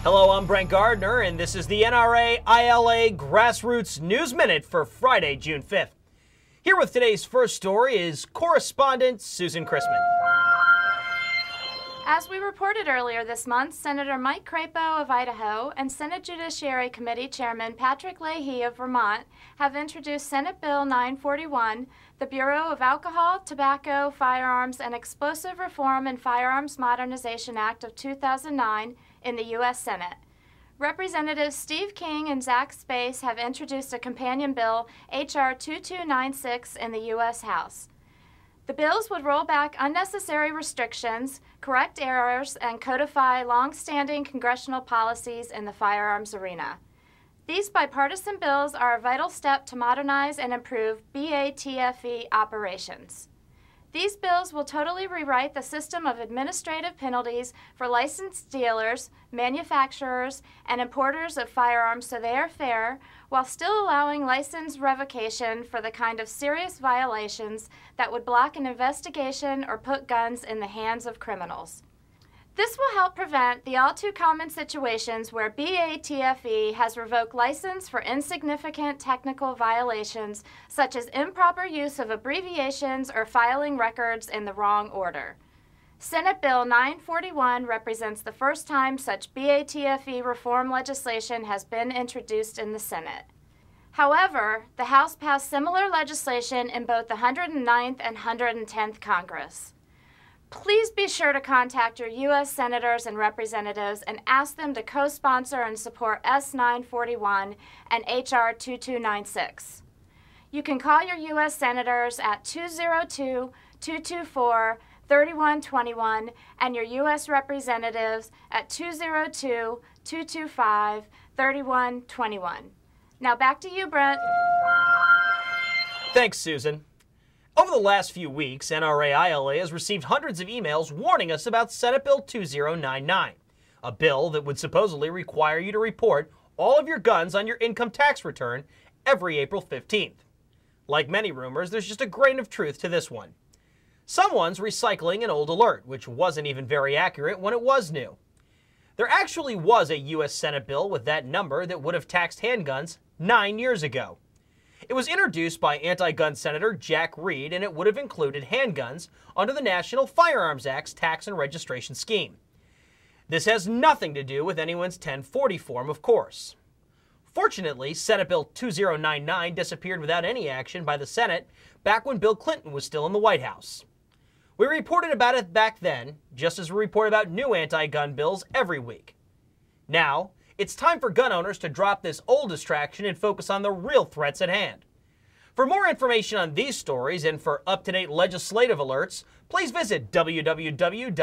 Hello, I'm Brent Gardner, and this is the NRA-ILA Grassroots News Minute for Friday, June 5th. Here with today's first story is correspondent Susan Chrisman. As we reported earlier this month, Senator Mike Crapo of Idaho and Senate Judiciary Committee Chairman Patrick Leahy of Vermont have introduced Senate Bill 941, the Bureau of Alcohol, Tobacco, Firearms, and Explosive Reform and Firearms Modernization Act of 2009 in the U.S. Senate. Representatives Steve King and Zach Space have introduced a companion bill, H.R. 2296, in the U.S. House. The bills would roll back unnecessary restrictions, correct errors, and codify long-standing congressional policies in the firearms arena. These bipartisan bills are a vital step to modernize and improve BATFE operations. These bills will totally rewrite the system of administrative penalties for licensed dealers, manufacturers, and importers of firearms so they are fair, while still allowing license revocation for the kind of serious violations that would block an investigation or put guns in the hands of criminals. This will help prevent the all-too-common situations where BATFE has revoked license for insignificant technical violations, such as improper use of abbreviations or filing records in the wrong order. Senate Bill 941 represents the first time such BATFE reform legislation has been introduced in the Senate. However, the House passed similar legislation in both the 109th and 110th Congress. Please be sure to contact your U.S. Senators and Representatives and ask them to co-sponsor and support S-941 and H.R. 2296. You can call your U.S. Senators at 202-224-3121 and your U.S. Representatives at 202-225-3121. Now back to you, Brent. Thanks, Susan. Over the last few weeks, NRA-ILA has received hundreds of emails warning us about Senate Bill 2099, a bill that would supposedly require you to report all of your guns on your income tax return every April 15th. Like many rumors, there's just a grain of truth to this one. Someone's recycling an old alert, which wasn't even very accurate when it was new. There actually was a U.S. Senate bill with that number that would have taxed handguns 9 years ago. It was introduced by anti-gun Senator Jack Reed, and it would have included handguns under the National Firearms Act's tax and registration scheme. This has nothing to do with anyone's 1040 form, of course. Fortunately, Senate Bill 2099 disappeared without any action by the Senate back when Bill Clinton was still in the White House. We reported about it back then, just as we report about new anti-gun bills every week. Now, it's time for gun owners to drop this old distraction and focus on the real threats at hand. For more information on these stories and for up-to-date legislative alerts, please visit www.nraila.org.